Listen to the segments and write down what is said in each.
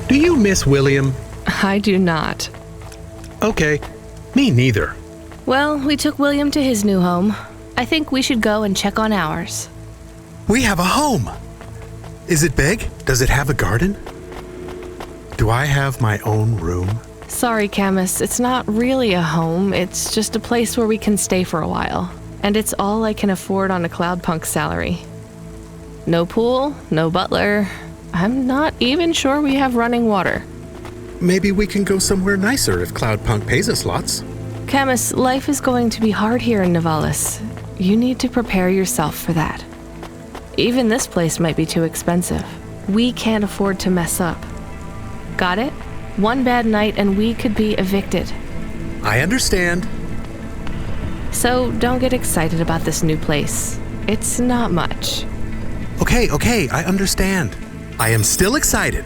Do you miss William? I do not. Okay, me neither. Well, we took William to his new home. I think we should go and check on ours. We have a home! Is it big? Does it have a garden? Do I have my own room? Sorry, Camus, it's not really a home. It's just a place where we can stay for a while. And it's all I can afford on a Cloudpunk salary. No pool, no butler. I'm not even sure we have running water. Maybe we can go somewhere nicer if Cloudpunk pays us lots. Camus, life is going to be hard here in Nivalis. You need to prepare yourself for that. Even this place might be too expensive. We can't afford to mess up. Got it? One bad night and we could be evicted. I understand. So don't get excited about this new place. It's not much. Okay, I understand. I am still excited.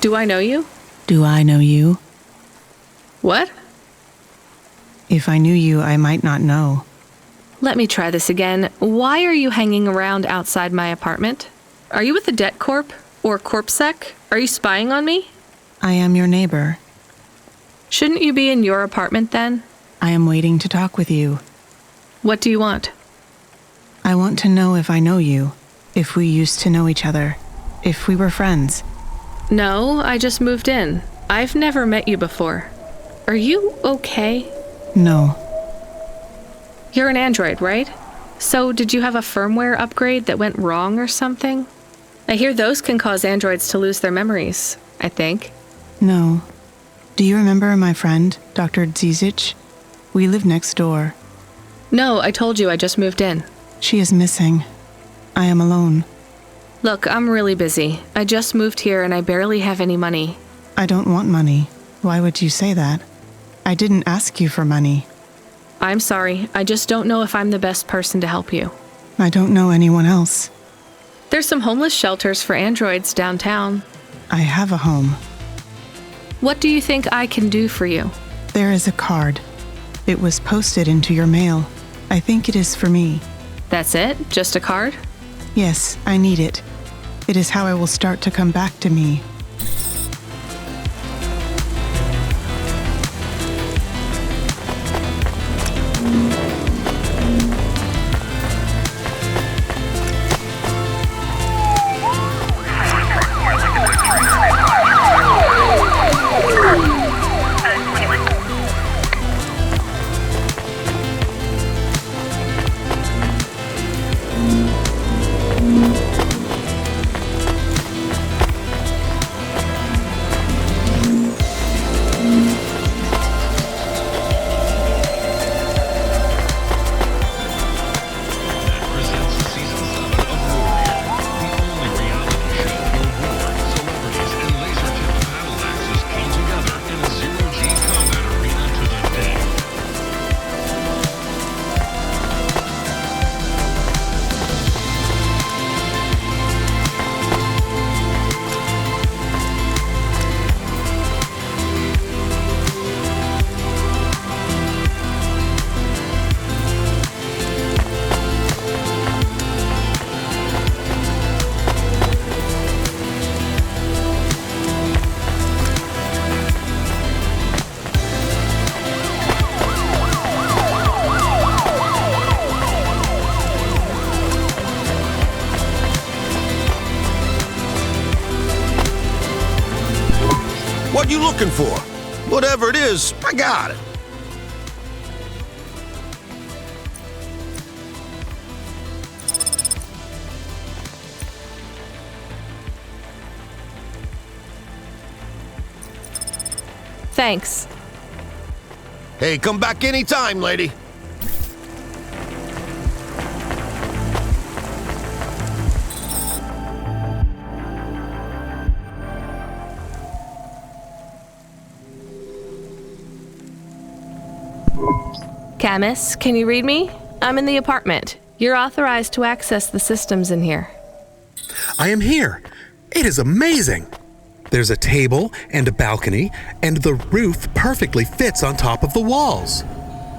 Do I know you? Do I know you? What? If I knew you, I might not know. Let me try this again. Why are you hanging around outside my apartment? Are you with the Debt Corp? Or CorpSec? Are you spying on me? I am your neighbor. Shouldn't you be in your apartment then? I am waiting to talk with you. What do you want? I want to know if I know you, if we used to know each other, if we were friends. No, I just moved in. I've never met you before. Are you okay? No. You're an android, right? So did you have a firmware upgrade that went wrong or something? I hear those can cause androids to lose their memories, I think. No. Do you remember my friend, Dr. Zizic? We live next door. No, I told you I just moved in. She is missing. I am alone. Look, I'm really busy. I just moved here and I barely have any money. I don't want money. Why would you say that? I didn't ask you for money. I'm sorry. I just don't know if I'm the best person to help you. I don't know anyone else. There's some homeless shelters for androids downtown. I have a home. What do you think I can do for you? There is a card. It was posted into your mail. I think it is for me. That's it? Just a card? Yes, I need it. It is how I will start to come back to me. What you looking for? Whatever it is, I got it. Thanks. Hey, come back anytime, lady. Camus, can you read me? I'm in the apartment. You're authorized to access the systems in here. I am here. It is amazing. There's a table and a balcony, and the roof perfectly fits on top of the walls.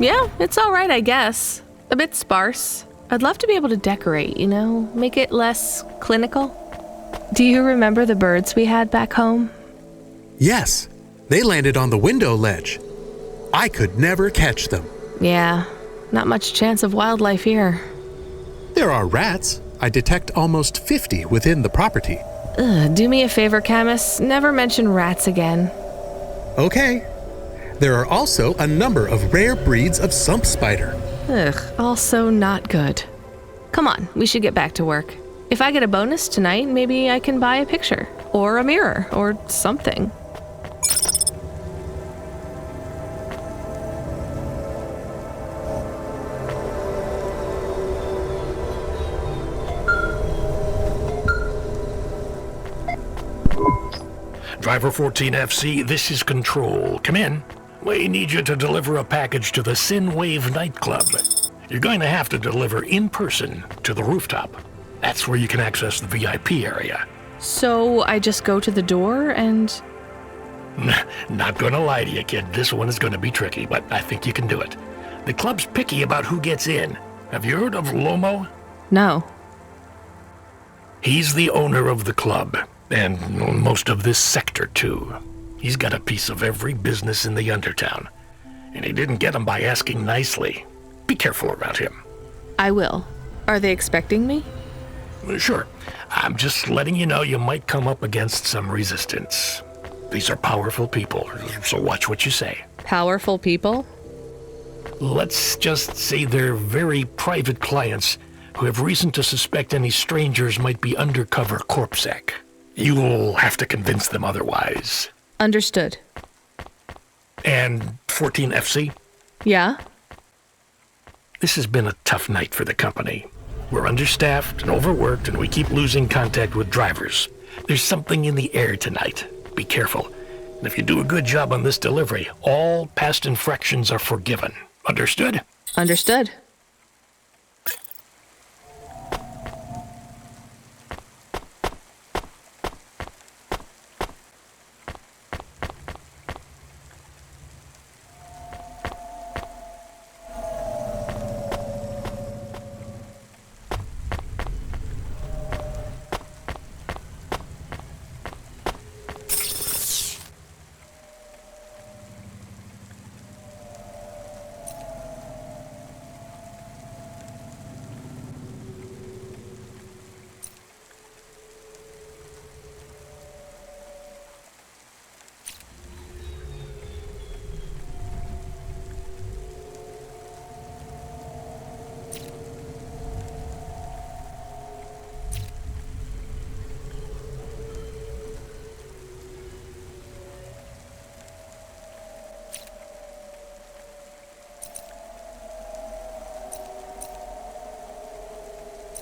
Yeah, it's all right, I guess. A bit sparse. I'd love to be able to decorate, you know, make it less clinical. Do you remember the birds we had back home? Yes, they landed on the window ledge. I could never catch them. Yeah, not much chance of wildlife here. There are rats. I detect almost 50 within the property. Do me a favor, Camus. Never mention rats again. Okay. There are also a number of rare breeds of sump spider. Also not good. Come on, we should get back to work. If I get a bonus tonight, maybe I can buy a picture, or a mirror, or something. Driver 14FC, this is Control. Come in. We need you to deliver a package to the Synwave nightclub. You're going to have to deliver in person to the rooftop. That's where you can access the VIP area. So I just go to the door and... Not gonna lie to you, kid. This one is gonna be tricky, but I think you can do it. The club's picky about who gets in. Have you heard of Lomo? No. He's the owner of the club, and most of this sector, too. He's got a piece of every business in the Undertown. And he didn't get them by asking nicely. Be careful around him. I will. Are they expecting me? Sure. I'm just letting you know you might come up against some resistance. These are powerful people, so watch what you say. Powerful people? Let's just say they're very private clients who have reason to suspect any strangers might be undercover CorpSec. You'll have to convince them otherwise. Understood. And 14FC? Yeah? This has been a tough night for the company. We're understaffed and overworked, and we keep losing contact with drivers. There's something in the air tonight. Be careful. And if you do a good job on this delivery, all past infractions are forgiven. Understood? Understood.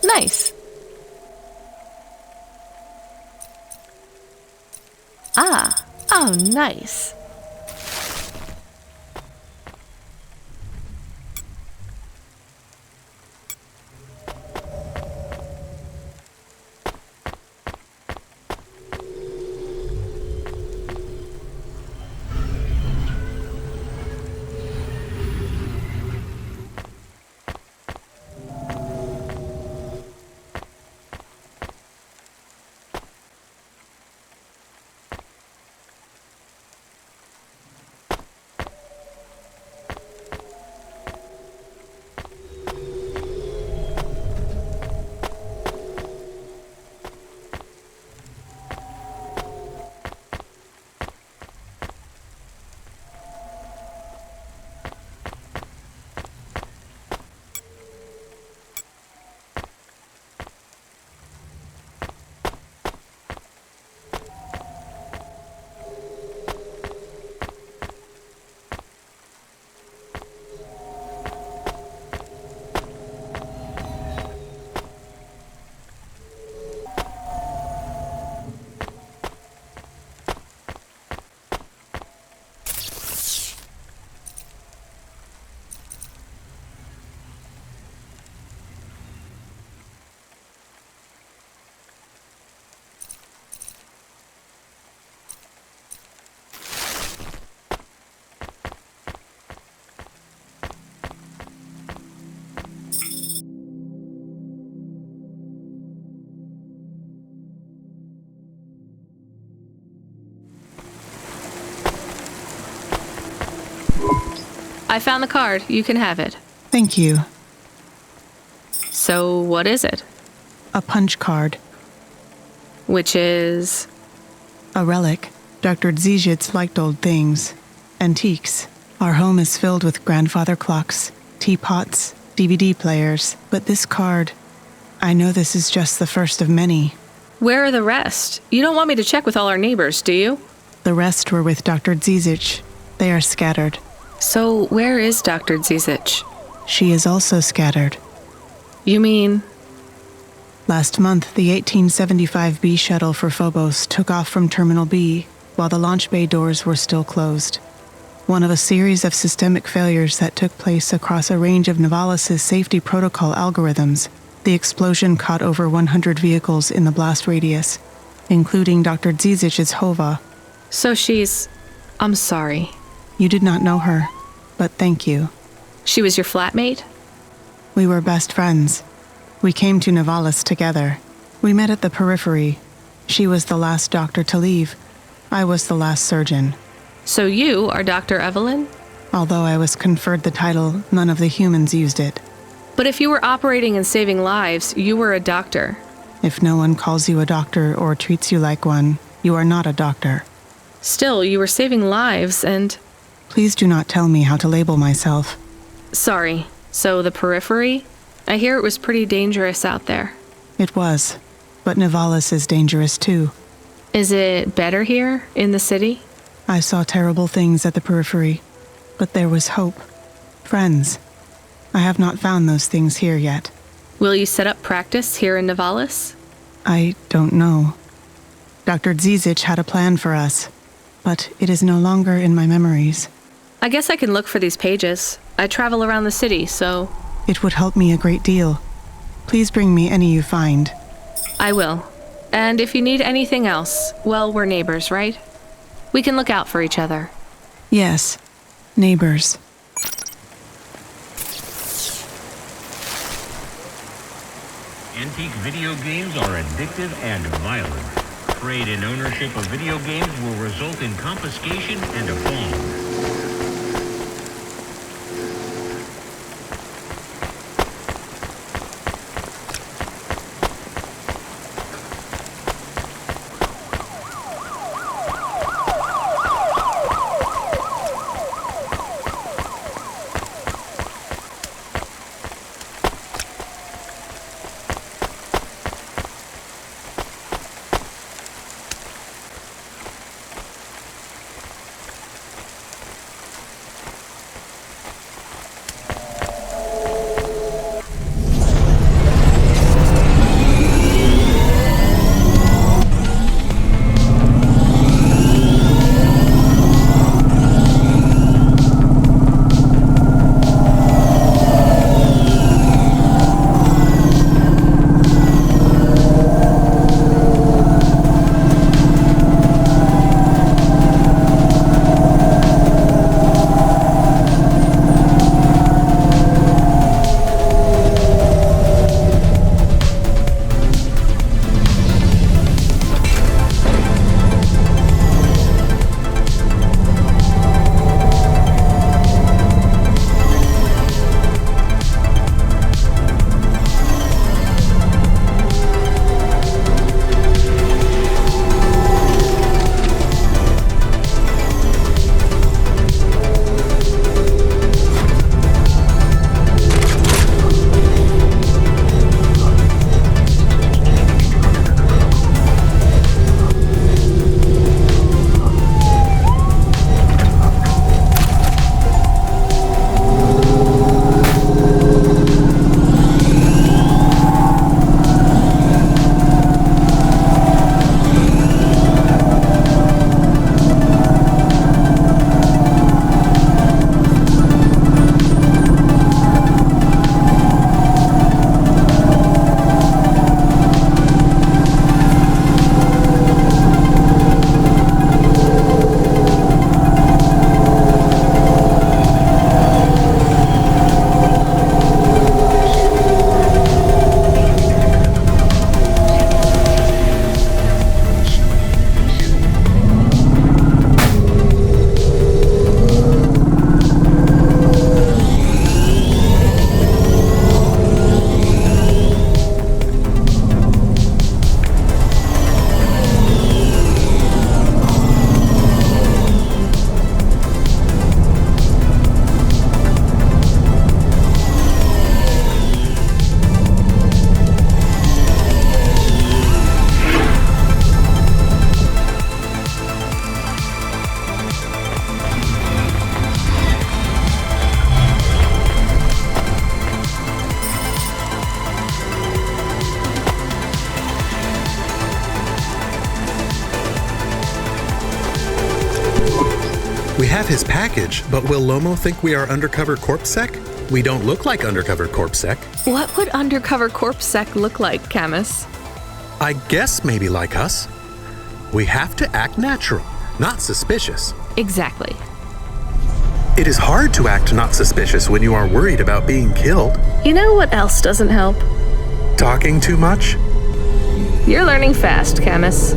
Nice. Ah, oh, nice. I found the card. You can have it. Thank you. So, what is it? A punch card. Which is... A relic. Dr. Dzizhitz liked old things. Antiques. Our home is filled with grandfather clocks, teapots, DVD players. But this card... I know this is just the first of many. Where are the rest? You don't want me to check with all our neighbors, do you? The rest were with Dr. Dzizhitz. They are scattered. So, where is Dr. Dzizhitz? She is also scattered. You mean... Last month, the 1875 B shuttle for Phobos took off from Terminal B, while the launch bay doors were still closed. One of a series of systemic failures that took place across a range of Novalis' safety protocol algorithms, the explosion caught over 100 vehicles in the blast radius, including Dr. Dzizich's Hova. So she's... I'm sorry. You did not know her, but thank you. She was your flatmate? We were best friends. We came to Novalis together. We met at the periphery. She was the last doctor to leave. I was the last surgeon. So you are Dr. Evelin? Although I was conferred the title, none of the humans used it. But if you were operating and saving lives, you were a doctor. If no one calls you a doctor or treats you like one, you are not a doctor. Still, you were saving lives and... Please do not tell me how to label myself. Sorry. So the periphery? I hear it was pretty dangerous out there. It was, but Nivalis is dangerous too. Is it better here, in the city? I saw terrible things at the periphery, but there was hope. Friends. I have not found those things here yet. Will you set up practice here in Nivalis? I don't know. Dr. Zizic had a plan for us, but it is no longer in my memories. I guess I can look for these pages. I travel around the city, so... It would help me a great deal. Please bring me any you find. I will. And if you need anything else, well, we're neighbors, right? We can look out for each other. Yes, neighbors. Antique video games are addictive and violent. Trade in ownership of video games will result in confiscation and a bond. We have his package, but will Lomo think we are undercover CorpSec? We don't look like undercover CorpSec. What would undercover CorpSec look like, Camus? I guess maybe like us. We have to act natural, not suspicious. Exactly. It is hard to act not suspicious when you are worried about being killed. You know what else doesn't help? Talking too much? You're learning fast, Camus.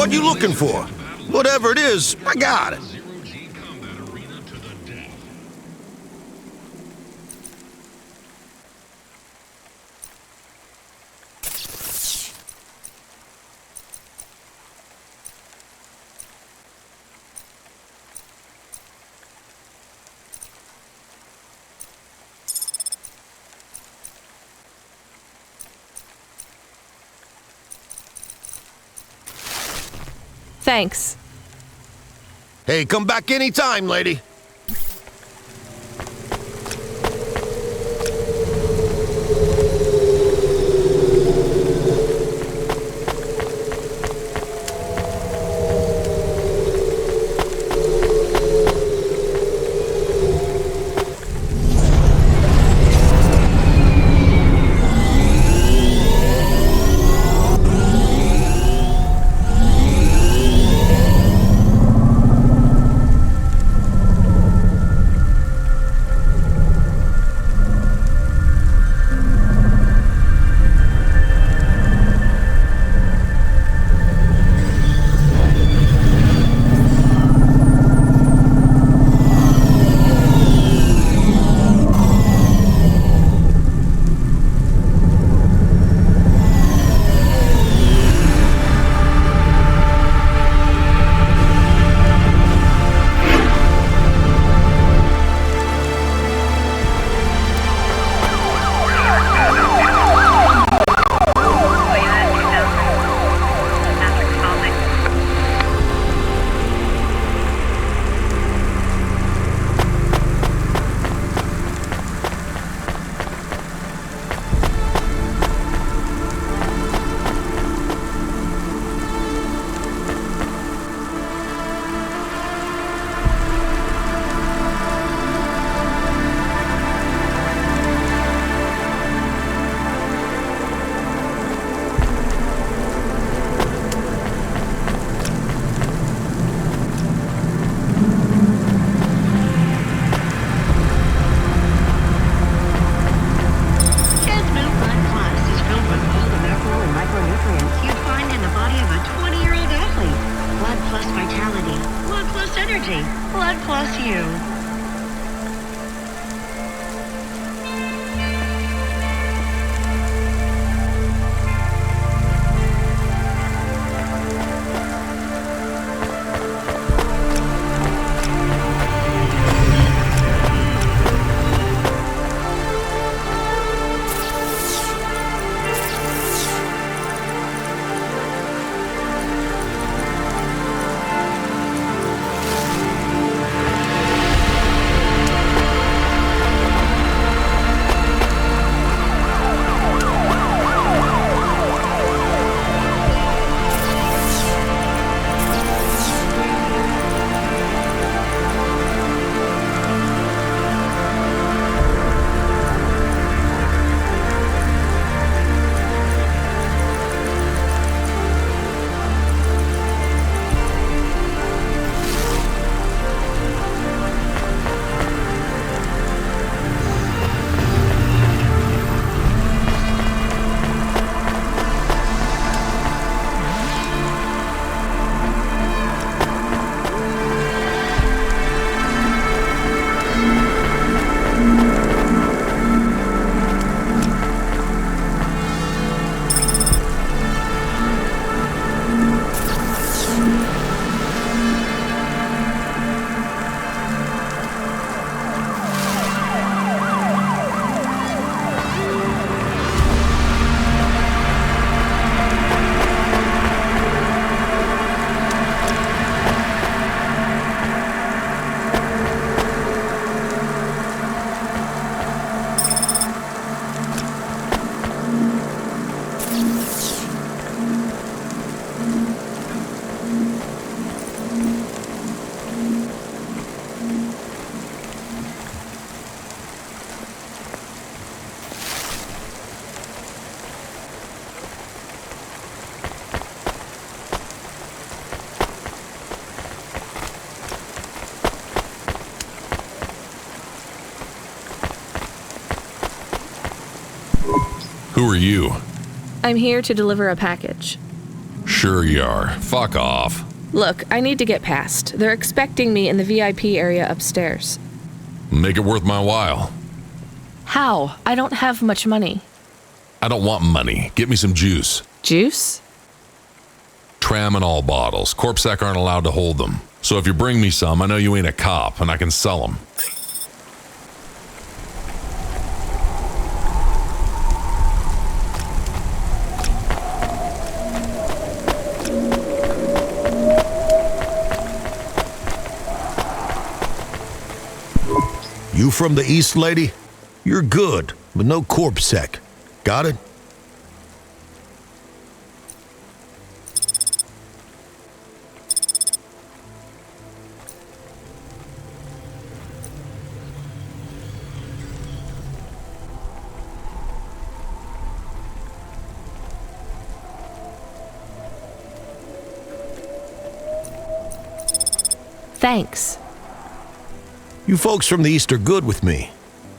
What you looking for? Whatever it is, I got it. Thanks. Hey, come back anytime, lady. Who are you? I'm here to deliver a package. Sure you are. Fuck off. Look, I need to get past. They're expecting me in the VIP area upstairs. Make it worth my while. How? I don't have much money. I don't want money. Get me some juice. Juice? Tramadol bottles. CorpSec aren't allowed to hold them. So if you bring me some, I know you ain't a cop, and I can sell them. You from the East, lady? You're good, but no CorpSec. Got it? Thanks. You folks from the East are good with me,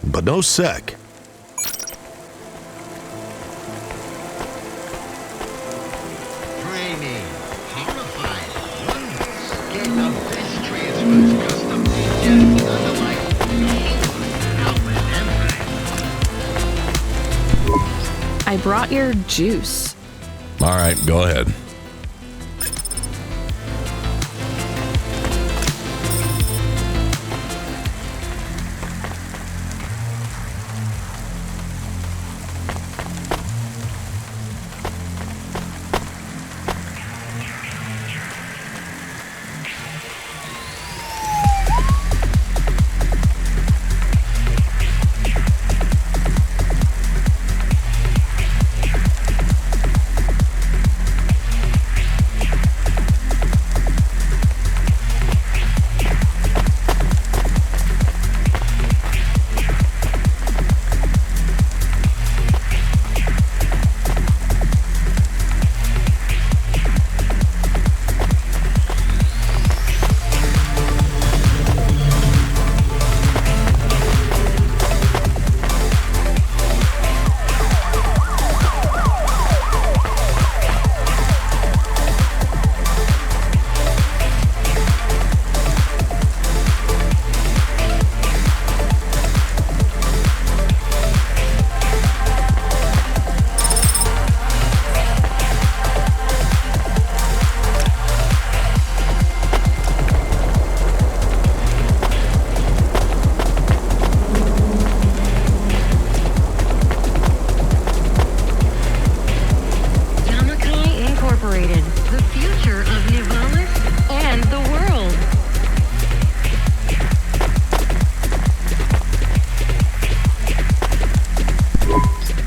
but no sec. Training, horrified, wonders, get the best transfers, custom made, underlying, outlet empire. I brought your juice. All right, go ahead.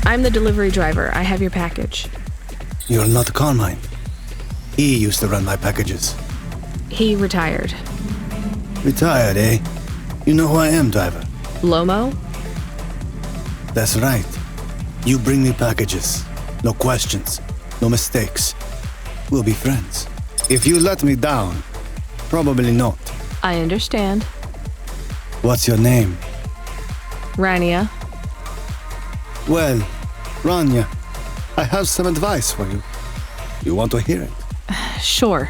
I'm the delivery driver. I have your package. You're not Carmine. He used to run my packages. He retired. Retired, eh? You know who I am, driver. Lomo? That's right. You bring me packages. No questions. No mistakes. We'll be friends. If you let me down, probably not. I understand. What's your name? Rania. Well, Rania, I have some advice for you. You want to hear it? Sure.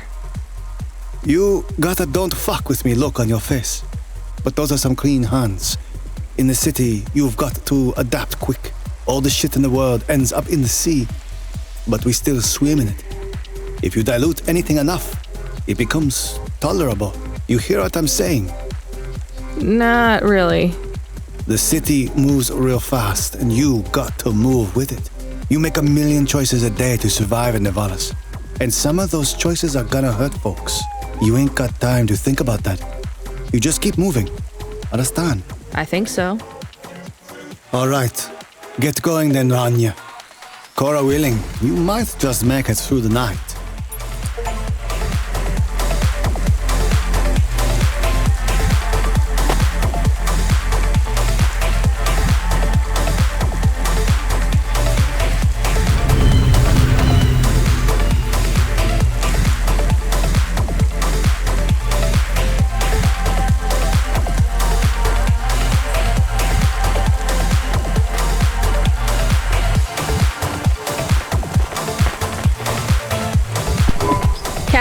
You got a don't fuck with me look on your face. But those are some clean hands. In the city, you've got to adapt quick. All the shit in the world ends up in the sea. But we still swim in it. If you dilute anything enough, it becomes tolerable. You hear what I'm saying? Not really. The city moves real fast, and you got to move with it. You make a million choices a day to survive in Nevalis. And some of those choices are gonna hurt folks. You ain't got time to think about that. You just keep moving. Understand? I think so. All right. Get going then, Rania. CORA willing, you might just make it through the night.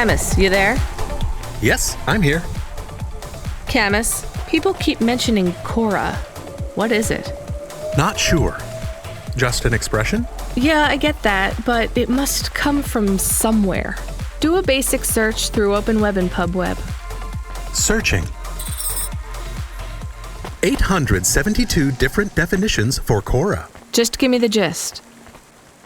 Camus, you there? Yes, I'm here. Camus, people keep mentioning CORA. What is it? Not sure. Just an expression? Yeah, I get that, but it must come from somewhere. Do a basic search through Open Web and PubWeb. Searching. 872 different definitions for CORA. Just give me the gist.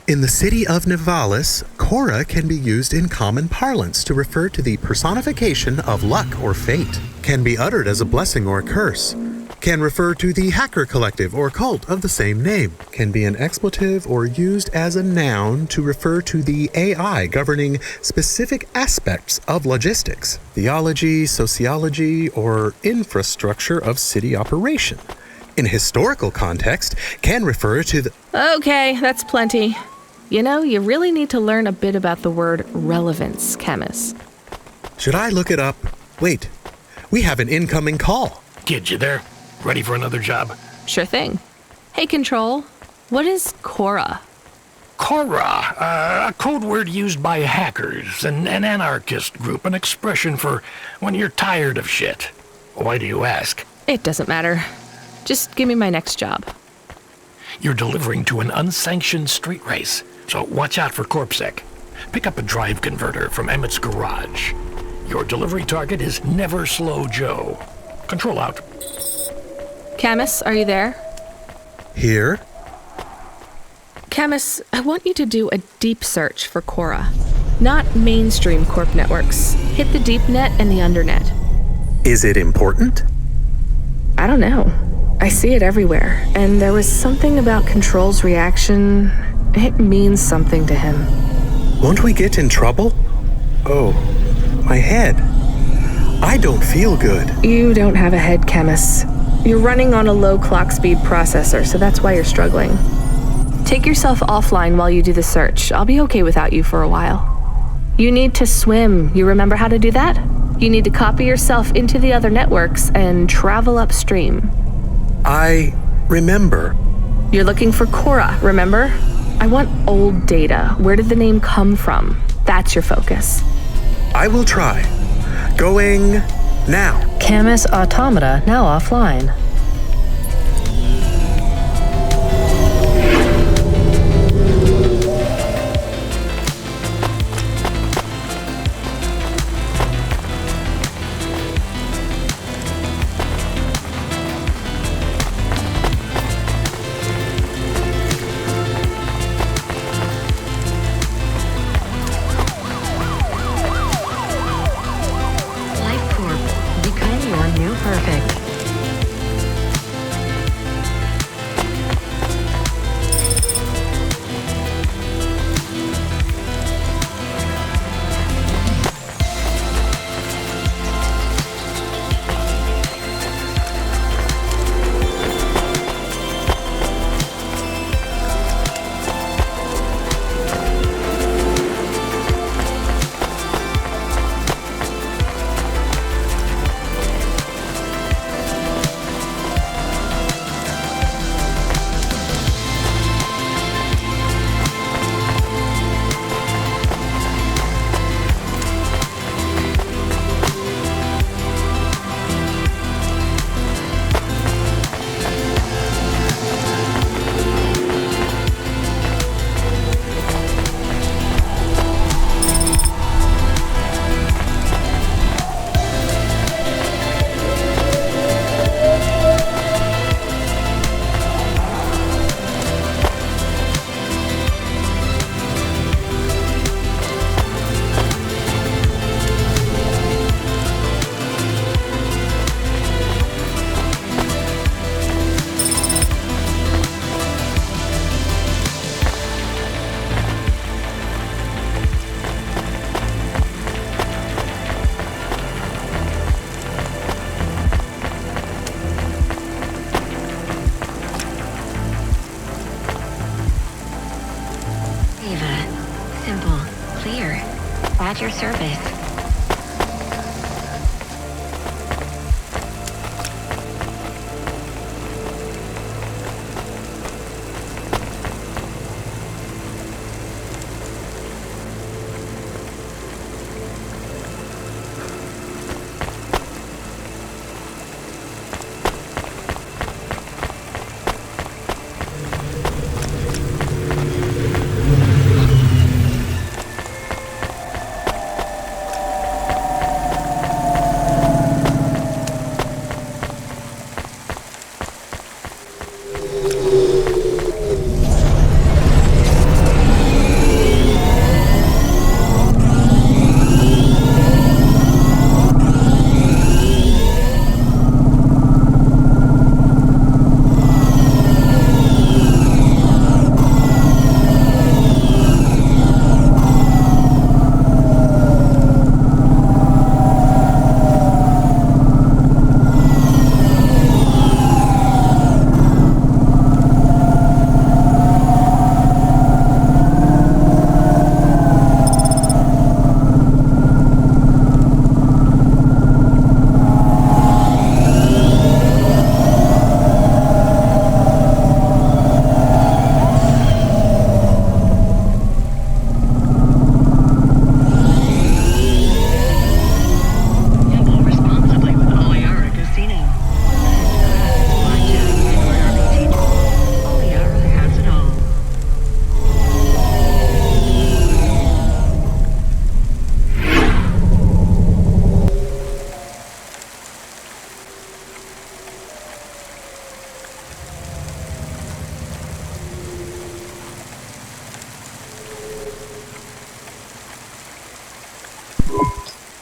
In the city of Nivalis, CORA can be used in common parlance to refer to the personification of luck or fate, can be uttered as a blessing or a curse, can refer to the hacker collective or cult of the same name, can be an expletive or used as a noun to refer to the AI governing specific aspects of logistics, theology, sociology, or infrastructure of city operation. In historical context, can refer to the... Okay, that's plenty. You know, you really need to learn a bit about the word relevance, Camus. Should I look it up? Wait, we have an incoming call. Kid, you there? Ready for another job? Sure thing. Hey, Control, what is CORA? CORA, a code word used by hackers, an anarchist group, an expression for when you're tired of shit. Why do you ask? It doesn't matter. Just give me my next job. You're delivering to an unsanctioned street race, so watch out for CorpSec. Pick up a drive converter from Emmett's garage. Your delivery target is Never-Slow-Joe. Control out. Camus, are you there? Here? Camus, I want you to do a deep search for CORA. Not mainstream corp networks. Hit the deep net and the undernet. Is it important? I don't know. I see it everywhere, and there was something about Control's reaction. It means something to him. Won't we get in trouble? Oh, my head. I don't feel good. You don't have a head, Camus. You're running on a low clock speed processor, so that's why you're struggling. Take yourself offline while you do the search. I'll be okay without you for a while. You need to swim. You remember how to do that? You need to copy yourself into the other networks and travel upstream. I remember. You're looking for CORA, remember? I want old data. Where did the name come from? That's your focus. I will try. Going now. Camus Automata now offline. At your service.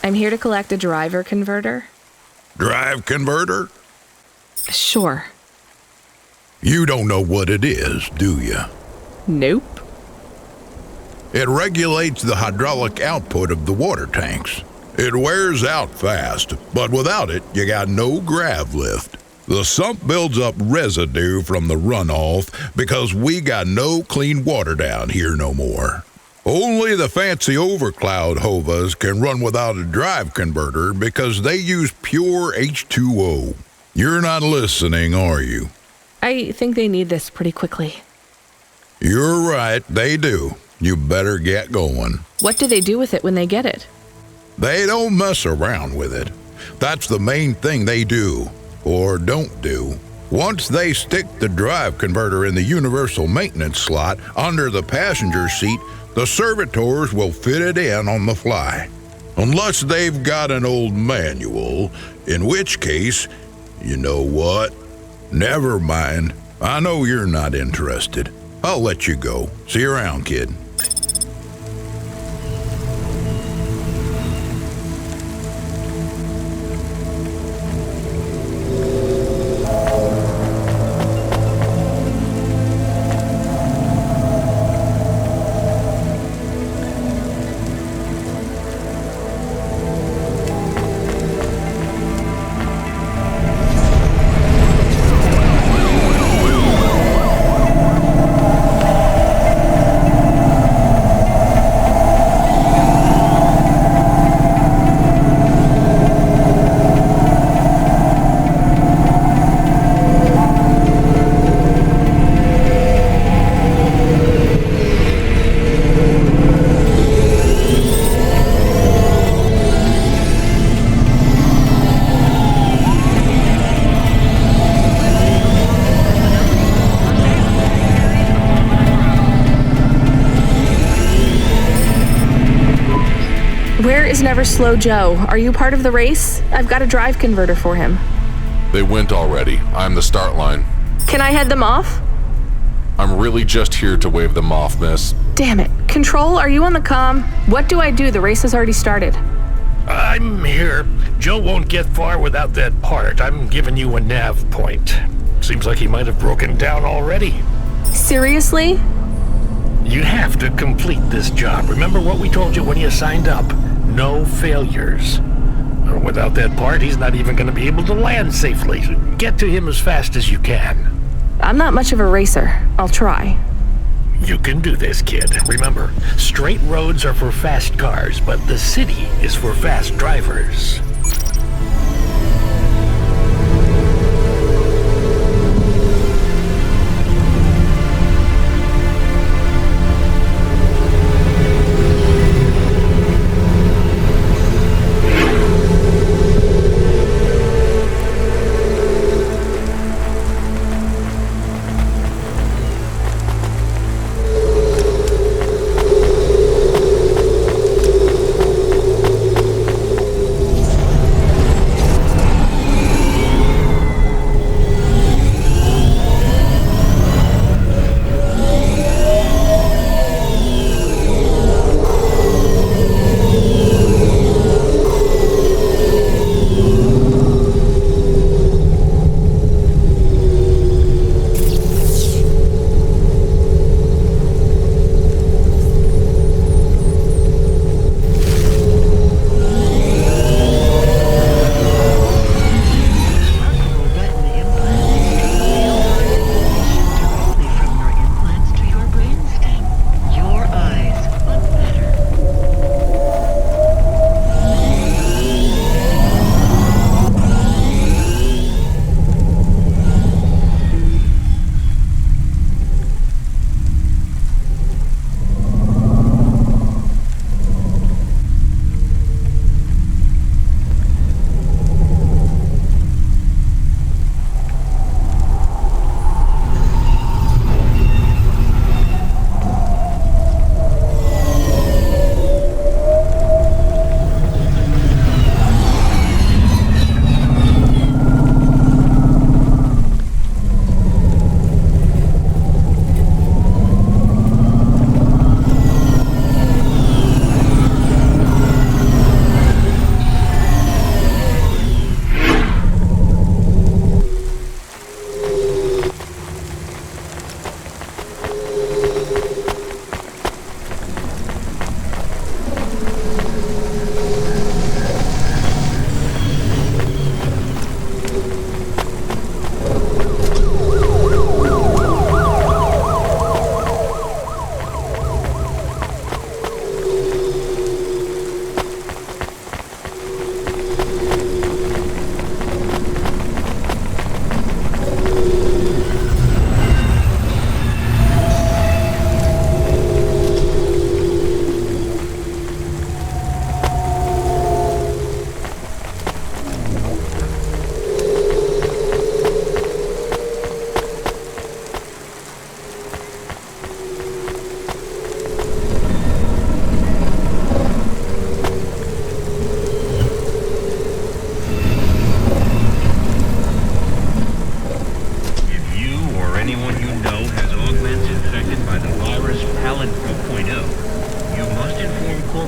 I'm here to collect a driver converter. Drive converter? Sure. You don't know what it is, do you? Nope. It regulates the hydraulic output of the water tanks. It wears out fast, but without it, you got no grav lift. The sump builds up residue from the runoff because we got no clean water down here no more. Only the fancy overcloud hovas can run without a drive converter because they use pure H2O. You're not listening, are you? I think they need this pretty quickly. You're right, they do. You better get going. What do they do with it when they get it? They don't mess around with it. That's the main thing they do, or don't do. Once they stick the drive converter in the universal maintenance slot under the passenger seat, the servitors will fit it in on the fly. Unless they've got an old manual, in which case, you know what? Never mind. I know you're not interested. I'll let you go. See you around, kid. Never-Slow-Joe, are you part of the race? I've got a drive converter for him. They went already. I'm the start line. Can I head them off? I'm really just here to wave them off, miss. Damn it. Control, are you on the comm? What do I do? The race has already started. I'm here. Joe won't get far without that part. I'm giving you a nav point. Seems like he might have broken down already. Seriously? You have to complete this job. Remember what we told you when you signed up? No failures. Without that part, he's not even going to be able to land safely. Get to him as fast as you can. I'm not much of a racer. I'll try. You can do this, kid. Remember, straight roads are for fast cars, but the city is for fast drivers.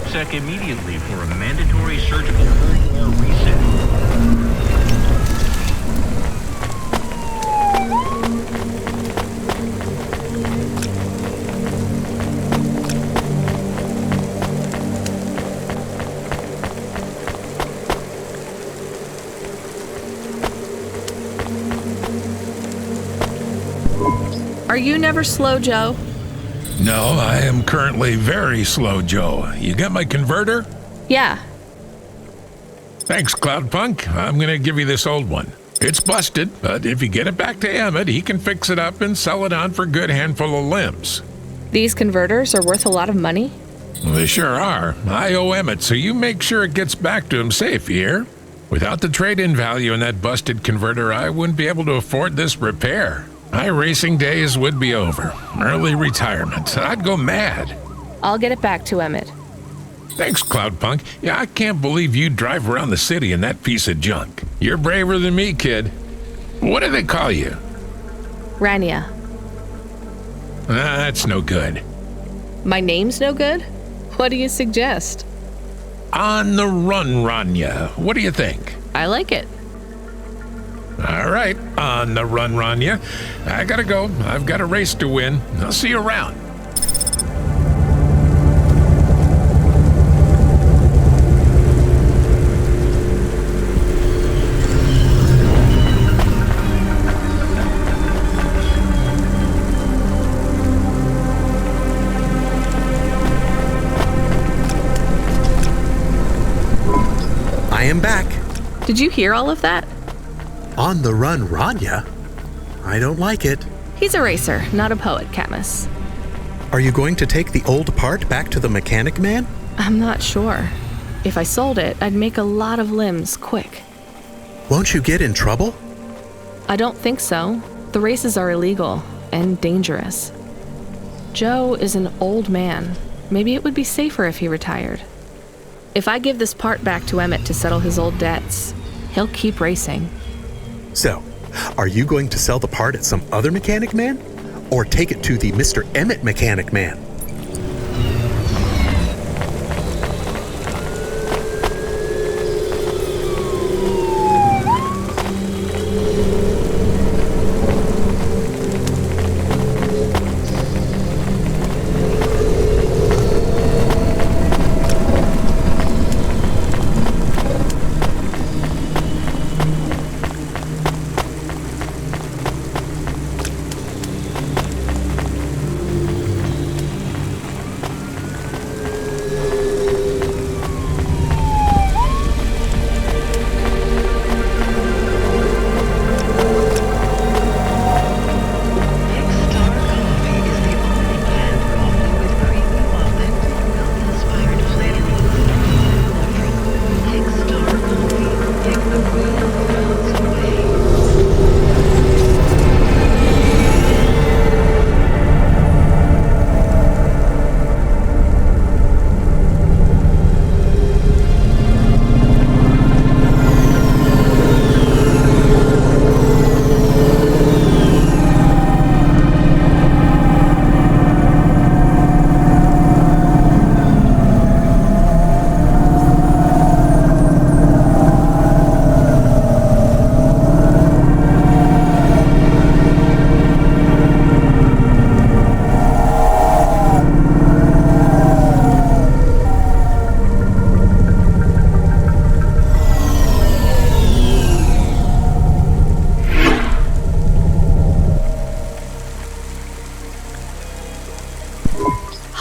CorpSec immediately for a mandatory surgical firmware reset. Are you Never-Slow-Joe? No, I am currently very slow, Joe. You got my converter? Yeah. Thanks, Cloudpunk. I'm gonna give you this old one. It's busted, but if you get it back to Emmett, he can fix it up and sell it on for a good handful of limbs. These converters are worth a lot of money? Well, they sure are. I owe Emmett, so you make sure it gets back to him safe, you hear? Without the trade-in value in that busted converter, I wouldn't be able to afford this repair. My racing days would be over. Early retirement. I'd go mad. I'll get it back to Emmett. Thanks, Cloudpunk. Yeah, I can't believe you drive around the city in that piece of junk. You're braver than me, kid. What do they call you? Rania. That's no good. My name's no good? What do you suggest? On the run, Rania. What do you think? I like it. All right, on the run, Rania. I gotta go. I've got a race to win. I'll see you around. I am back. Did you hear all of that? On the run, Rania? I don't like it. He's a racer, not a poet, Camus. Are you going to take the old part back to the mechanic man? I'm not sure. If I sold it, I'd make a lot of limbs quick. Won't you get in trouble? I don't think so. The races are illegal and dangerous. Joe is an old man. Maybe it would be safer if he retired. If I give this part back to Emmett to settle his old debts, he'll keep racing. So, are you going to sell the part at some other mechanic man? Or take it to the Mr. Emmett mechanic man?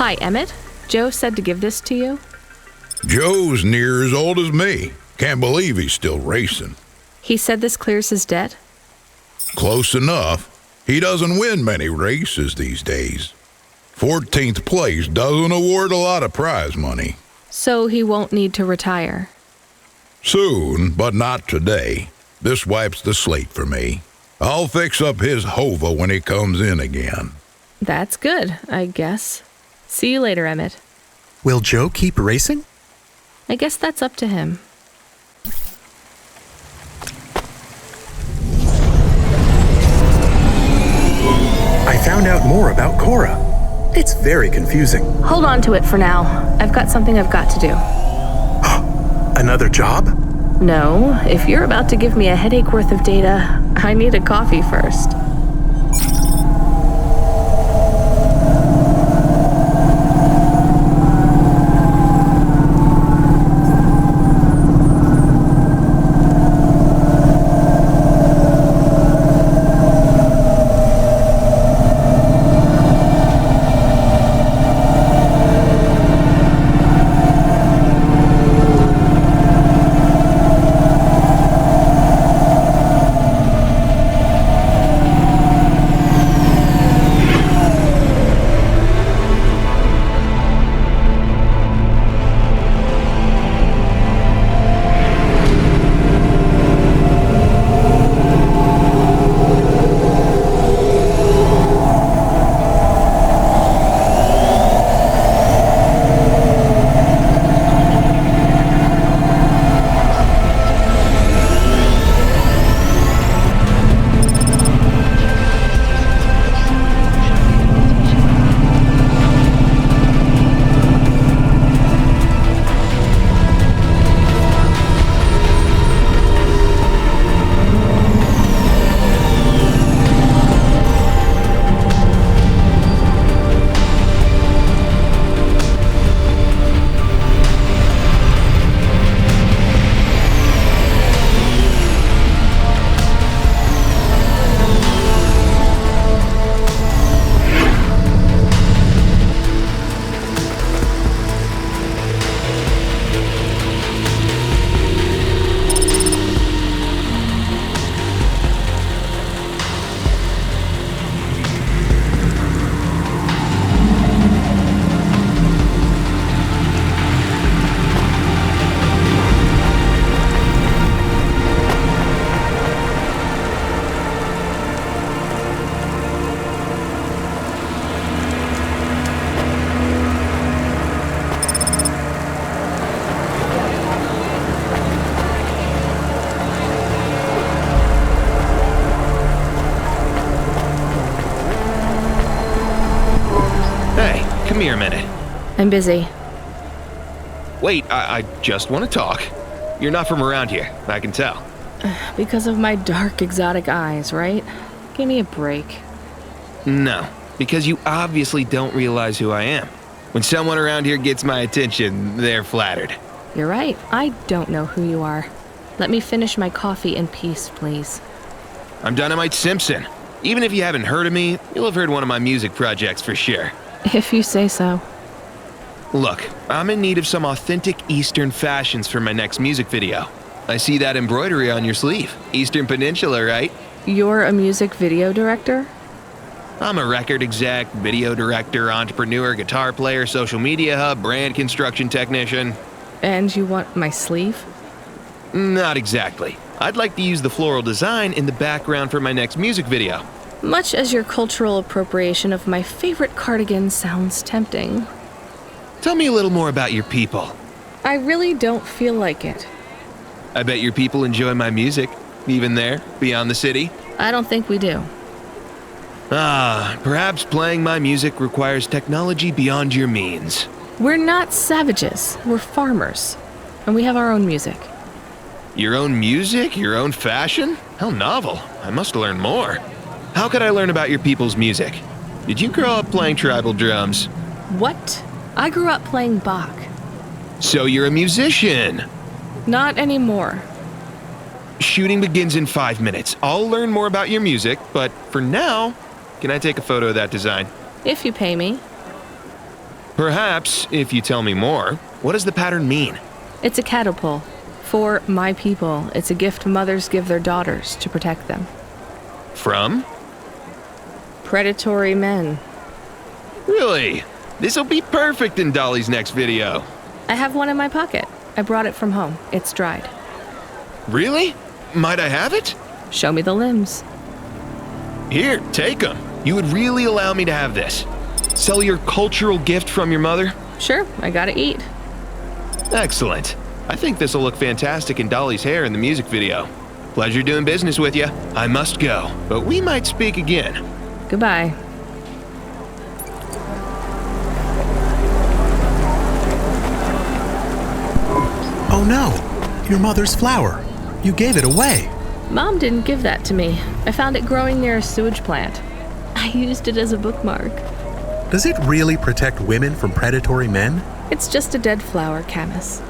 Hi, Emmett. Joe said to give this to you. Joe's near as old as me. Can't believe he's still racing. He said this clears his debt? Close enough. He doesn't win many races these days. 14th place doesn't award a lot of prize money. So he won't need to retire. Soon, but not today. This wipes the slate for me. I'll fix up his Hova when he comes in again. That's good, I guess. See you later, Emmett. Will Joe keep racing? I guess that's up to him. I found out more about CORA. It's very confusing. Hold on to it for now. I've got something I've got to do. Another job? No, if you're about to give me a headache worth of data, I need a coffee first. Come here a minute. I'm busy. Wait, I just want to talk. You're not from around here, I can tell. Because of my dark, exotic eyes, right? Give me a break. No, because you obviously don't realize who I am. When someone around here gets my attention, they're flattered. You're right. I don't know who you are. Let me finish my coffee in peace, please. I'm Dynamite Simpson. Even if you haven't heard of me, you'll have heard one of my music projects for sure. If you say so. Look, I'm in need of some authentic Eastern fashions for my next music video. I see that embroidery on your sleeve. Eastern Peninsula, right? You're a music video director? I'm a record exec, video director, entrepreneur, guitar player, social media hub, brand construction technician. And you want my sleeve? Not exactly. I'd like to use the floral design in the background for my next music video. Much as your cultural appropriation of my favorite cardigan sounds tempting. Tell me a little more about your people. I really don't feel like it. I bet your people enjoy my music, even there, beyond the city. I don't think we do. Perhaps playing my music requires technology beyond your means. We're not savages, we're farmers. And we have our own music. Your own music? Your own fashion? How novel. I must learn more. How could I learn about your people's music? Did you grow up playing tribal drums? What? I grew up playing Bach. So you're a musician? Not anymore. Shooting begins in 5 minutes. I'll learn more about your music, but for now, can I take a photo of that design? If you pay me. Perhaps, if you tell me more. What does the pattern mean? It's a catapult. For my people, it's a gift mothers give their daughters to protect them. From? Predatory men. Really? This'll be perfect in Dolly's next video. I have one in my pocket. I brought it from home. It's dried. Really? Might I have it? Show me the limbs. Here, take them. You would really allow me to have this? Sell your cultural gift from your mother? Sure, I gotta eat. Excellent. I think this'll look fantastic in Dolly's hair in the music video. Pleasure doing business with you. I must go, but we might speak again. Goodbye. no, your mother's flower. You gave it away. Mom didn't give that to me. I found it growing near a sewage plant. I used it as a bookmark. Does it really protect women from predatory men? It's just a dead flower, Camus.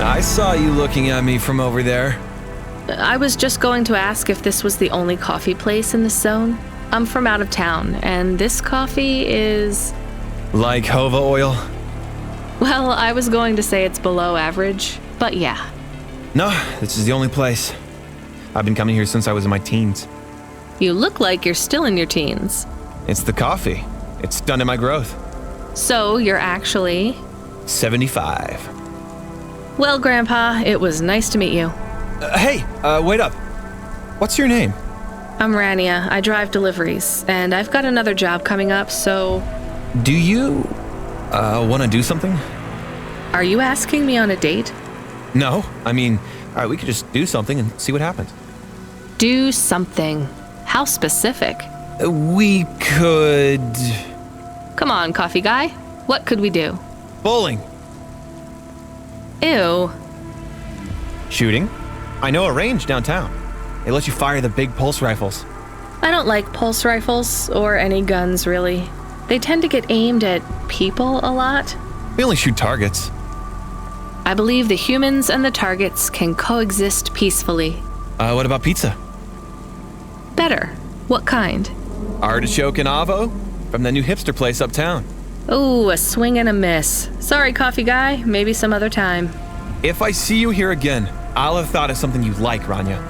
I saw you looking at me from over there. I was just going to ask if this was the only coffee place in this zone. I'm from out of town, and this coffee is... Like Hova oil? Well, I was going to say it's below average, but yeah. No, this is the only place. I've been coming here since I was in my teens. You look like you're still in your teens. It's the coffee. It's stunted my growth. So, you're actually... 75. Well, Grandpa, it was nice to meet you. Hey, wait up. What's your name? I'm Rania. I drive deliveries, and I've got another job coming up, so... Do you, want to do something? Are you asking me on a date? No, I mean, we could just do something and see what happens. Do something. How specific? We could... Come on, coffee guy. What could we do? Bowling. Ew. Shooting? I know a range downtown. They let you fire the big pulse rifles. I don't like pulse rifles, or any guns, really. They tend to get aimed at people a lot. We only shoot targets. I believe the humans and the targets can coexist peacefully. What about pizza? Better. What kind? Artichoke and avo? From the new hipster place uptown. Ooh, a swing and a miss. Sorry, coffee guy. Maybe some other time. If I see you here again, I'll have thought of something you like, Rania.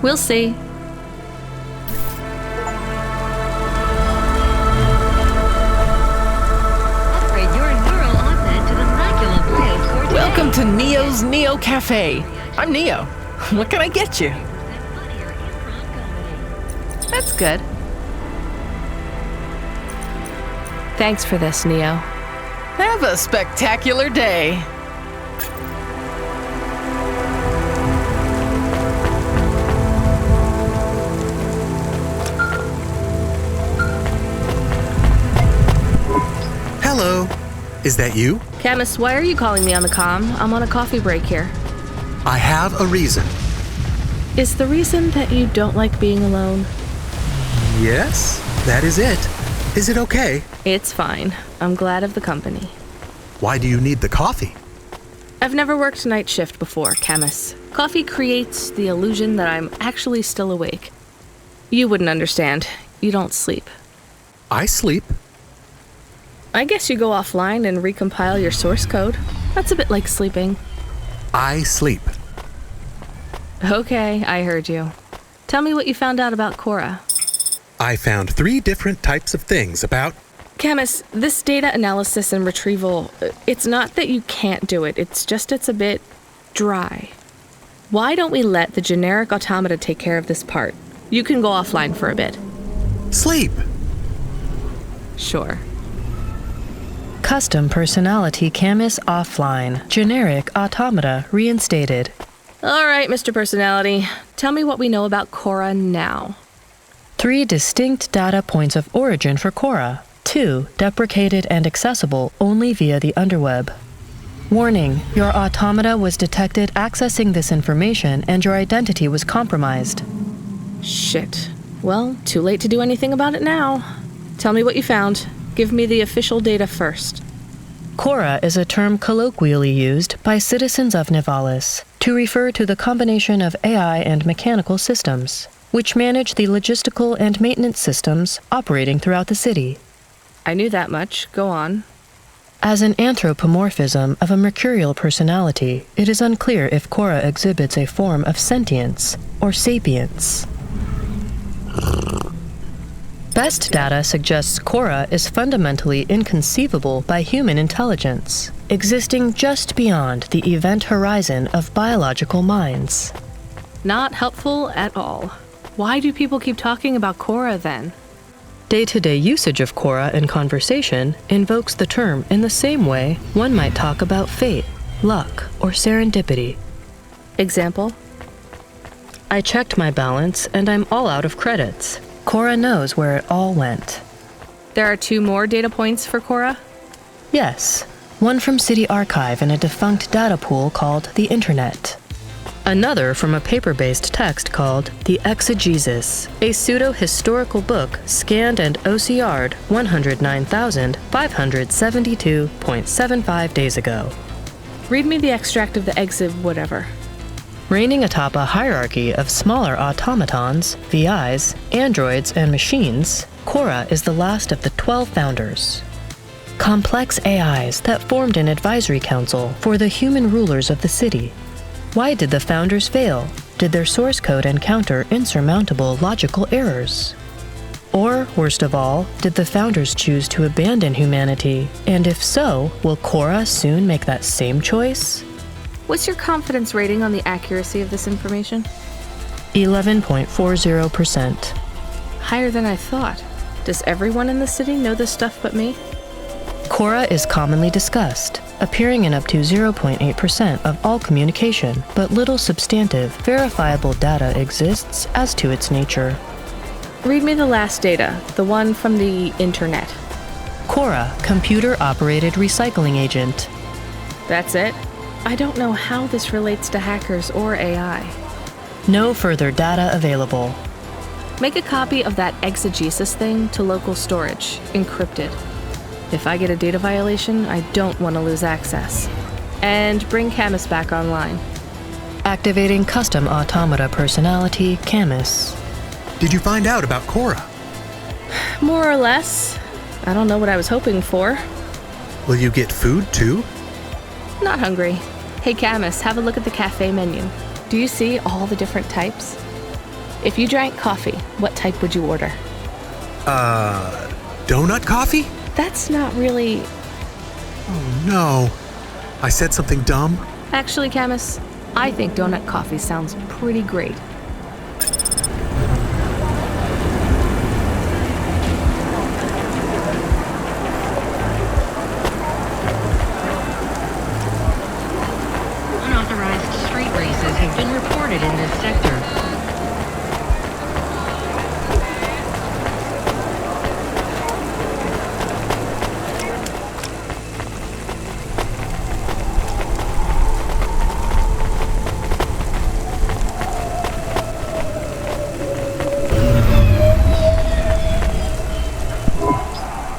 We'll see. Welcome to Neo's Neo Cafe. I'm Neo. What can I get you? That's good. Thanks for this, Neo. Have a spectacular day. Hello. Is that you? Camus, why are you calling me on the comm? I'm on a coffee break here. I have a reason. Is the reason that you don't like being alone? Yes, that is it. Is it okay? It's fine. I'm glad of the company. Why do you need the coffee? I've never worked night shift before, Camus. Coffee creates the illusion that I'm actually still awake. You wouldn't understand. You don't sleep. I sleep. I guess you go offline and recompile your source code. That's a bit like sleeping. I sleep. Okay, I heard you. Tell me what you found out about CORA. I found 3 different types of things about... Camus, this data analysis and retrieval, it's not that you can't do it, it's just it's a bit dry. Why don't we let the generic automata take care of this part? You can go offline for a bit. Sleep! Sure. Custom personality Camus offline. Generic automata reinstated. All right, Mr. Personality. Tell me what we know about CORA now. 3 distinct data points of origin for CORA. 2 deprecated and accessible only via the underweb. Warning, your automata was detected accessing this information and your identity was compromised. Shit. Well, too late to do anything about it now. Tell me what you found. Give me the official data first. CORA is a term colloquially used by citizens of Nivalis to refer to the combination of AI and mechanical systems, which manage the logistical and maintenance systems operating throughout the city. I knew that much. Go on. As an anthropomorphism of a mercurial personality, it is unclear if CORA exhibits a form of sentience or sapience. Best data suggests CORA is fundamentally inconceivable by human intelligence, existing just beyond the event horizon of biological minds. Not helpful at all. Why do people keep talking about CORA then? Day-to-day usage of CORA in conversation invokes the term in the same way one might talk about fate, luck, or serendipity. Example? I checked my balance and I'm all out of credits. CORA knows where it all went. There are 2 more data points for CORA? Yes, one from City Archive in a defunct data pool called the Internet. Another from a paper-based text called The Exegesis, a pseudo-historical book scanned and OCR'd 109,572.75 days ago. Read me the extract of the exib whatever. Reigning atop a hierarchy of smaller automatons, VIs, androids, and machines, CORA is the last of the 12 founders. Complex AIs that formed an advisory council for the human rulers of the city. Why did the founders fail? Did their source code encounter insurmountable logical errors? Or, worst of all, did the founders choose to abandon humanity? And if so, will CORA soon make that same choice? What's your confidence rating on the accuracy of this information? 11.40%. Higher than I thought. Does everyone in the city know this stuff but me? CORA is commonly discussed, appearing in up to 0.8% of all communication, but little substantive, verifiable data exists as to its nature. Read me the last data, the one from the Internet. CORA, computer-operated recycling agent. That's it? I don't know how this relates to hackers or AI. No further data available. Make a copy of that exegesis thing to local storage, encrypted. If I get a data violation, I don't want to lose access. And bring Camus back online. Activating custom automata personality, Camus. Did you find out about CORA? More or less. I don't know what I was hoping for. Will you get food too? Not hungry. Hey Camus, have a look at the cafe menu. Do you see all the different types? If you drank coffee, what type would you order? Donut coffee? That's not really... Oh no. I said something dumb? Actually, Camus, I think donut coffee sounds pretty great. Unauthorized street races have been reported in this sector.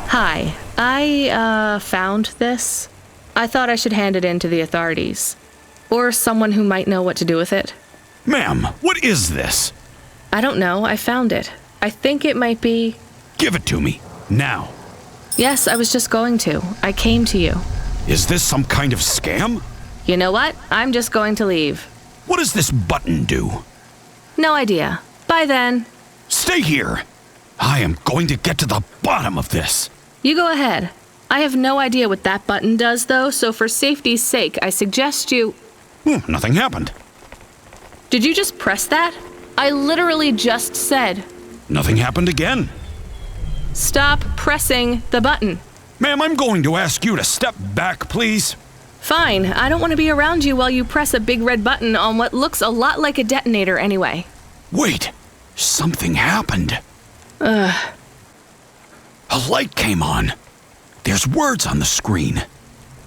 Hi, I found this. I thought I should hand it in to the authorities. Or someone who might know what to do with it. Ma'am, what is this? I don't know, I found it. I think it might be... Give it to me, now. Yes, I was just going to. I came to you. Is this some kind of scam? You know what? I'm just going to leave. What does this button do? No idea. Bye then. Stay here. I am going to get to the bottom of this. You go ahead. I have no idea what that button does, though, so for safety's sake, I suggest you... Nothing happened. Did you just press that? I literally just said... Nothing happened again. Stop pressing the button. Ma'am, I'm going to ask you to step back, please. Fine. I don't want to be around you while you press a big red button on what looks a lot like a detonator anyway. Wait. Something happened. Ugh. A light came on. There's words on the screen.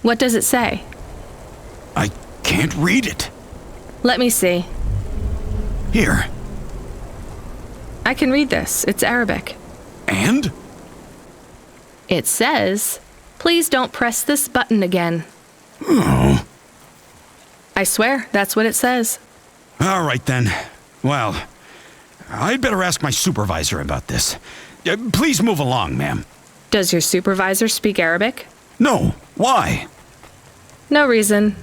What does it say? I can't read it. Let me see. Here. I can read this. It's Arabic. And? It says, "Please don't press this button again." Oh. I swear, that's what it says. All right then. Well, I'd better ask my supervisor about this. Please move along, ma'am. Does your supervisor speak Arabic? No. Why? No reason.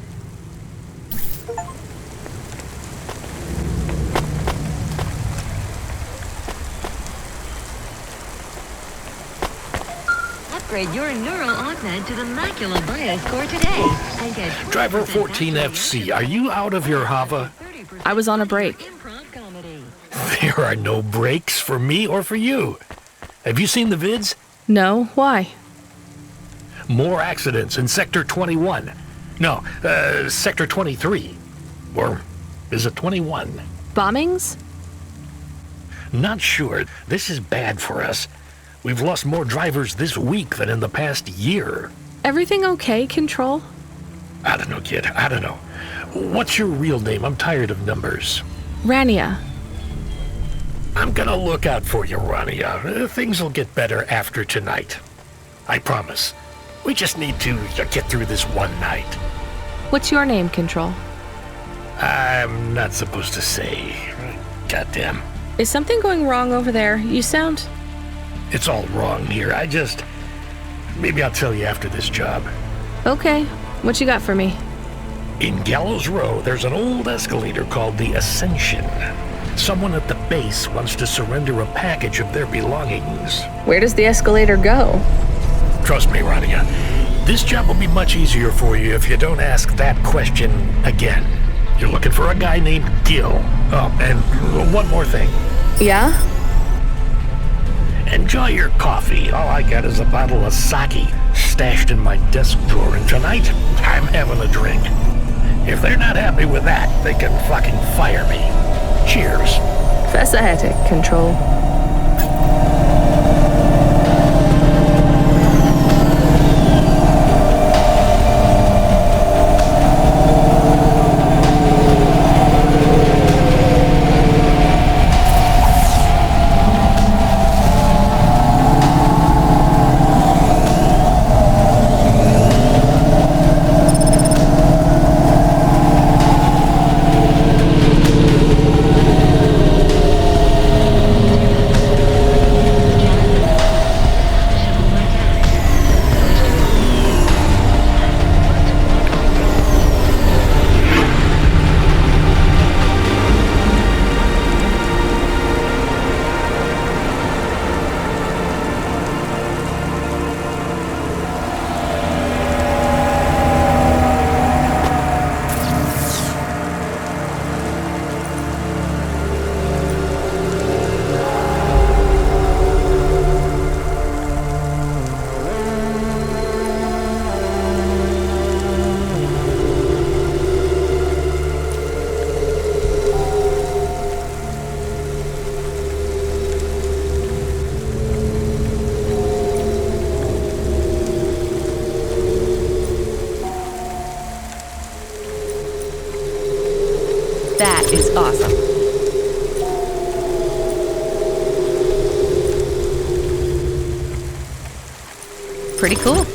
Upgrade your neural augment to the macula bias core today. And get Driver 14FC, are you out of your Hava? I was on a break. There are no breaks for me or for you. Have you seen the vids? No, why? More accidents in Sector 21. No, Sector 23. Or is it 21? Bombings? Not sure. This is bad for us. We've lost more drivers this week than in the past year. Everything okay, Control? I don't know, kid. I don't know. What's your real name? I'm tired of numbers. Rania. I'm gonna look out for you, Rania. Things will get better after tonight. I promise. We just need to get through this one night. What's your name, Control? I'm not supposed to say. Goddamn. Is something going wrong over there? You sound... It's all wrong here. Maybe I'll tell you after this job. Okay. What you got for me? In Gallows Row, there's an old escalator called the Ascension. Someone at the base wants to surrender a package of their belongings. Where does the escalator go? Trust me, Rania. This job will be much easier for you if you don't ask that question again. You're looking for a guy named Gill. Oh, and one more thing. Yeah? Enjoy your coffee. All I got is a bottle of sake stashed in my desk drawer, and tonight I'm having a drink. If they're not happy with that, they can fucking fire me. Cheers. Fascinating, Control. That is awesome. Pretty cool.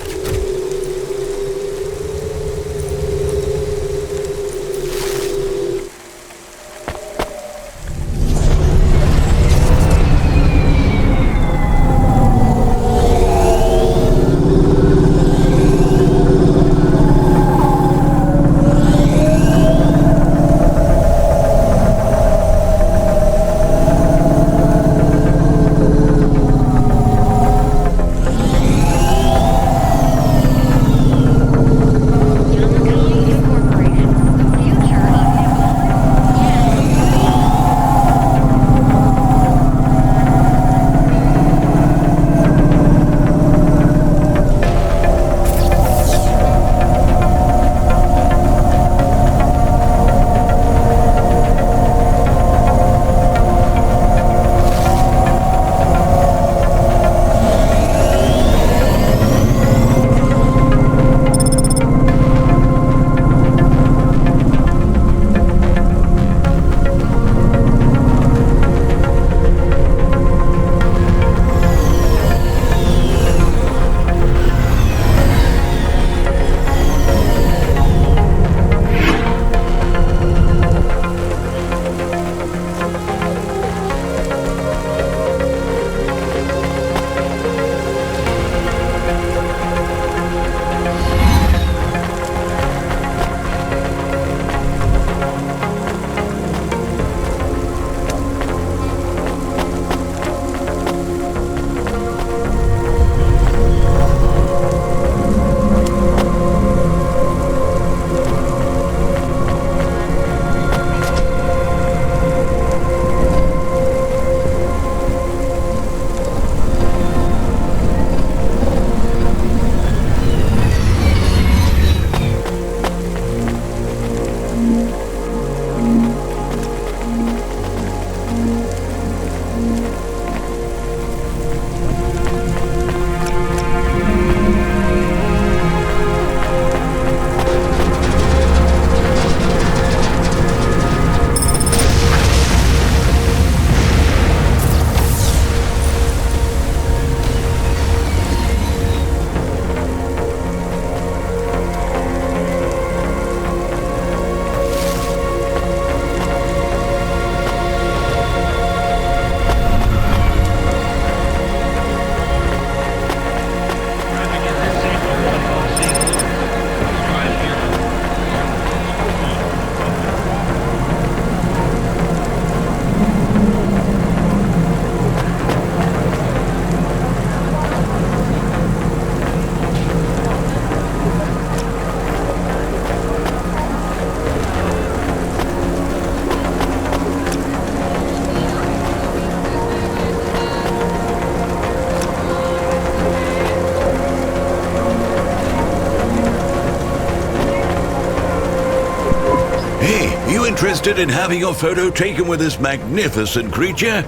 Hey, you interested in having your photo taken with this magnificent creature?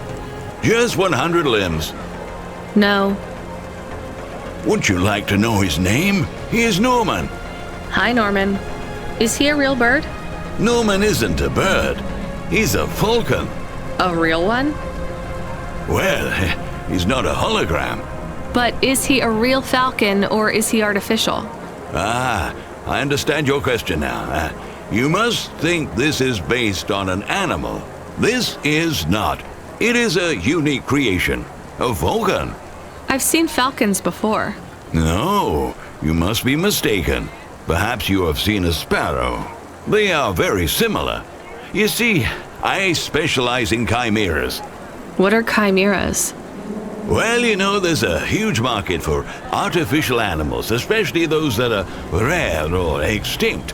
Just 100 limbs. No. Would you like to know his name? He is Norman. Hi, Norman. Is he a real bird? Norman isn't a bird. He's a falcon. A real one? Well, he's not a hologram. But is he a real falcon or is he artificial? Ah, I understand your question now. You must think this is based on an animal. This is not. It is a unique creation. A falcon. I've seen falcons before. No, you must be mistaken. Perhaps you have seen a sparrow. They are very similar. You see, I specialize in chimeras. What are chimeras? Well, you know, there's a huge market for artificial animals, especially those that are rare or extinct.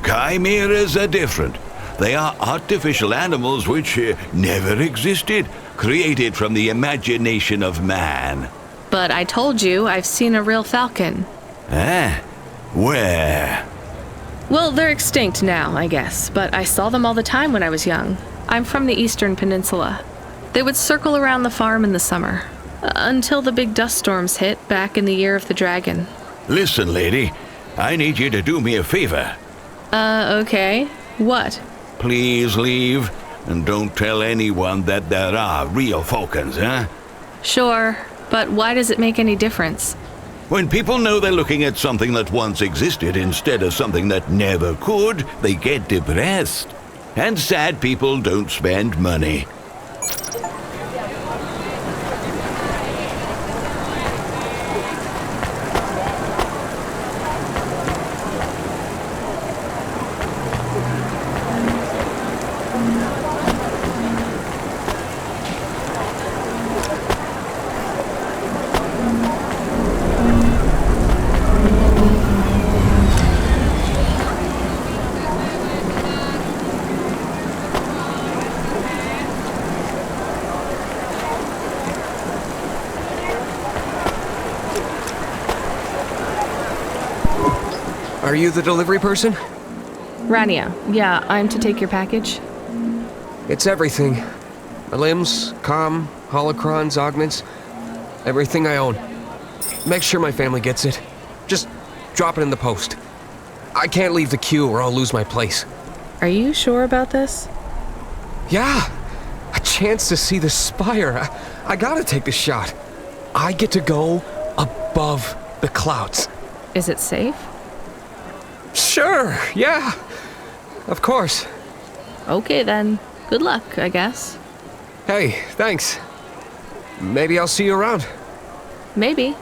Chimeras are different. They are artificial animals which never existed, created from the imagination of man. But I told you I've seen a real falcon. Eh? Where? Well, they're extinct now, I guess, but I saw them all the time when I was young. I'm from the Eastern Peninsula. They would circle around the farm in the summer, until the big dust storms hit back in the year of the dragon. Listen, lady, I need you to do me a favor. Okay. What? Please leave, and don't tell anyone that there are real falcons, huh? Sure, but why does it make any difference? When people know they're looking at something that once existed instead of something that never could, they get depressed. And sad people don't spend money. Are you the delivery person? Rania, yeah, I'm to take your package. It's everything. My limbs, comm, holocrons, augments, everything I own. Make sure my family gets it. Just drop it in the post. I can't leave the queue or I'll lose my place. Are you sure about this? Yeah, a chance to see the spire. I gotta take the shot. I get to go above the clouds. Is it safe? Sure, yeah. Of course. Okay then. Good luck, I guess. Hey, thanks. Maybe I'll see you around. Maybe.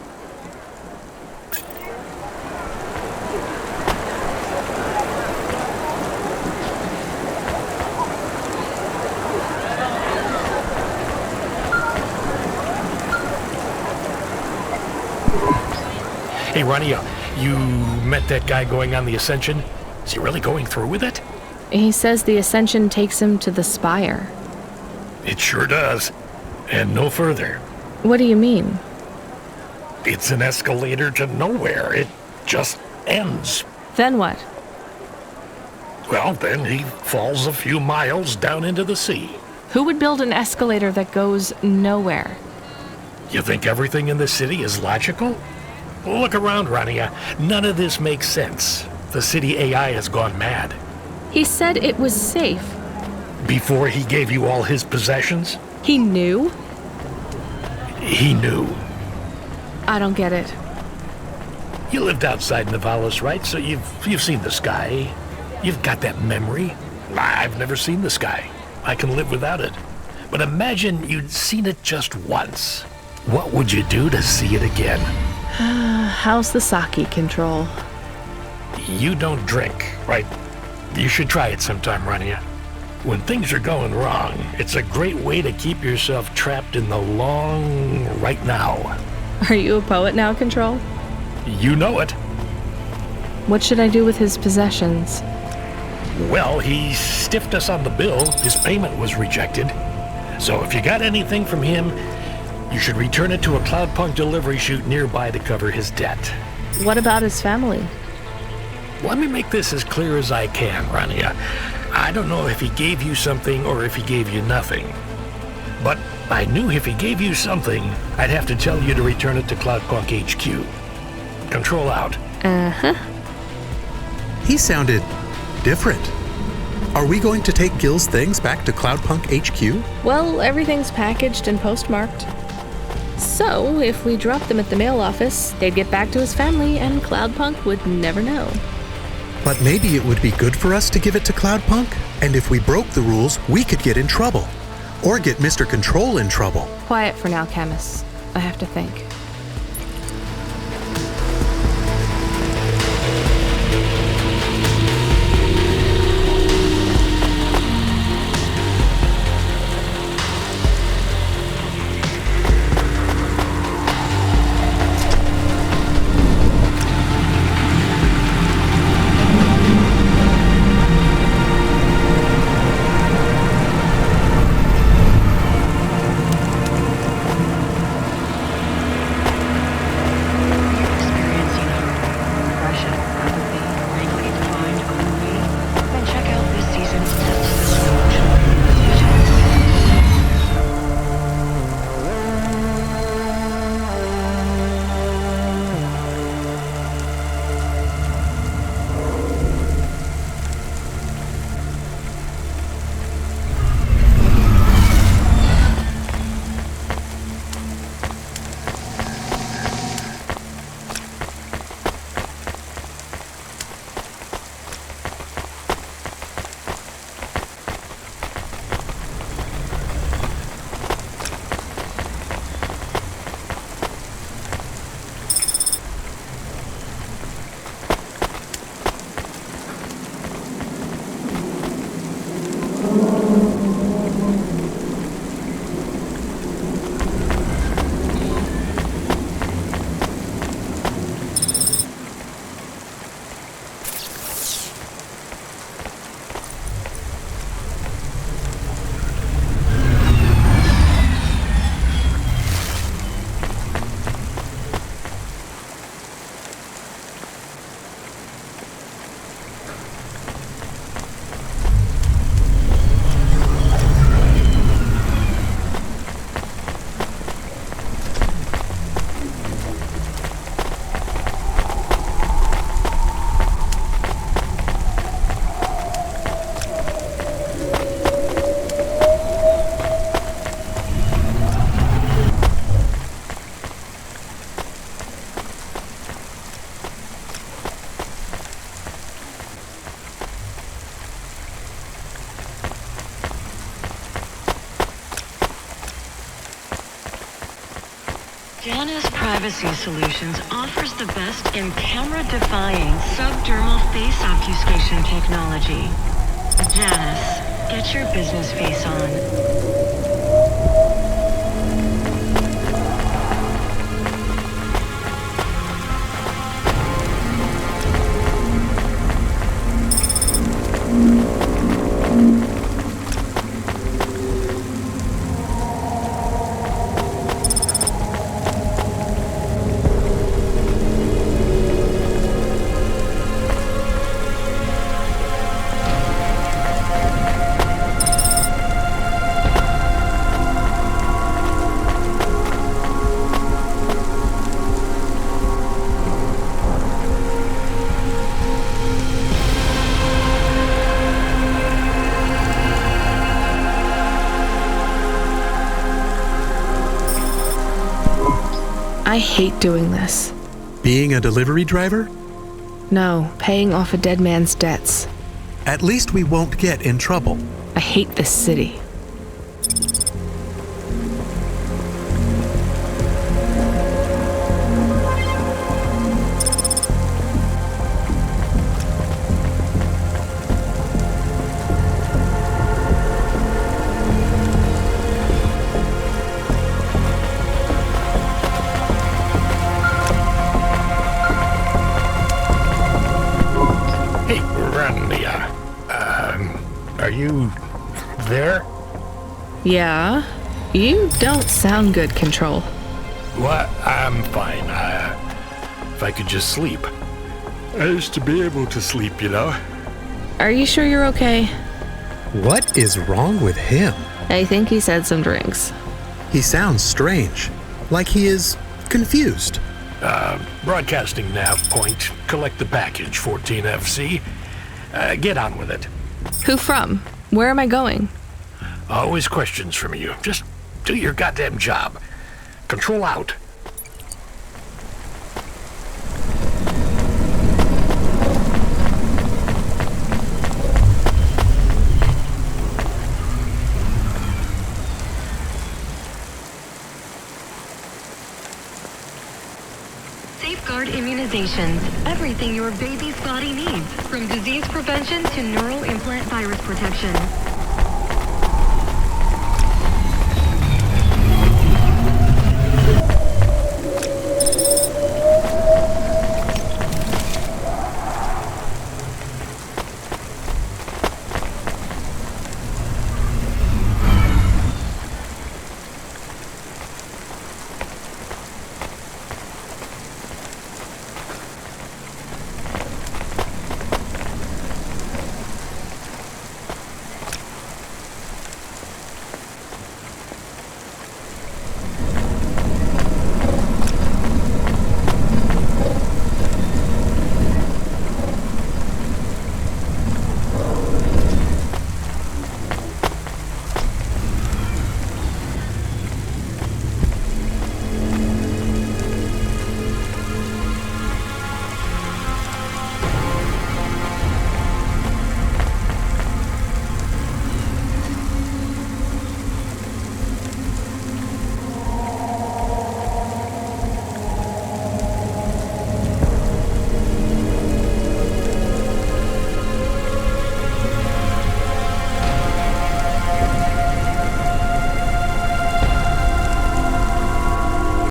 Hey, Rania, you met that guy going on the Ascension? Is he really going through with it? He says the Ascension takes him to the spire. It sure does. And no further. What do you mean? It's an escalator to nowhere. It just ends. Then what? Well, then he falls a few miles down into the sea. Who would build an escalator that goes nowhere? You think everything in the city is logical? Look around, Rania. None of this makes sense. The city AI has gone mad. He said it was safe. Before he gave you all his possessions? He knew? He knew. I don't get it. You lived outside Nivalis, right? So you've seen the sky. You've got that memory. I've never seen the sky. I can live without it. But imagine you'd seen it just once. What would you do to see it again? How's the sake control? You don't drink, right? You should try it sometime, Rania. When things are going wrong, it's a great way to keep yourself trapped in the long right now. Are you a poet now, Control? You know it. What should I do with his possessions? Well, he stiffed us on the bill. His payment was rejected. So if you got anything from him, you should return it to a Cloudpunk delivery chute nearby to cover his debt. What about his family? Let me make this as clear as I can, Rania. I don't know if he gave you something or if he gave you nothing. But I knew if he gave you something, I'd have to tell you to return it to Cloudpunk HQ. Control out. Uh-huh. He sounded different. Are we going to take Gill's things back to Cloudpunk HQ? Well, everything's packaged and postmarked. So, if we dropped them at the mail office, they'd get back to his family and Cloudpunk would never know. But maybe it would be good for us to give it to Cloudpunk, and if we broke the rules, we could get in trouble. Or get Mr. Control in trouble. Quiet for now, Camus. I have to think. Janus Privacy Solutions offers the best in camera-defying subdermal face obfuscation technology. Janus, get your business face on. I hate doing this. Being a delivery driver? No, paying off a dead man's debts. At least we won't get in trouble. I hate this city. Are you there? Yeah? You don't sound good, Control. What? I'm fine. If I could just sleep. I used to be able to sleep, you know. Are you sure you're okay? What is wrong with him? I think he said some drinks. He sounds strange, like he is confused. Broadcasting nav point. Collect the package, 14FC. Get on with it. Who from? Where am I going? Always questions from you. Just do your goddamn job. Control out. Safeguard immunizations. Everything your baby's body needs, from disease prevention to neural implant virus protection.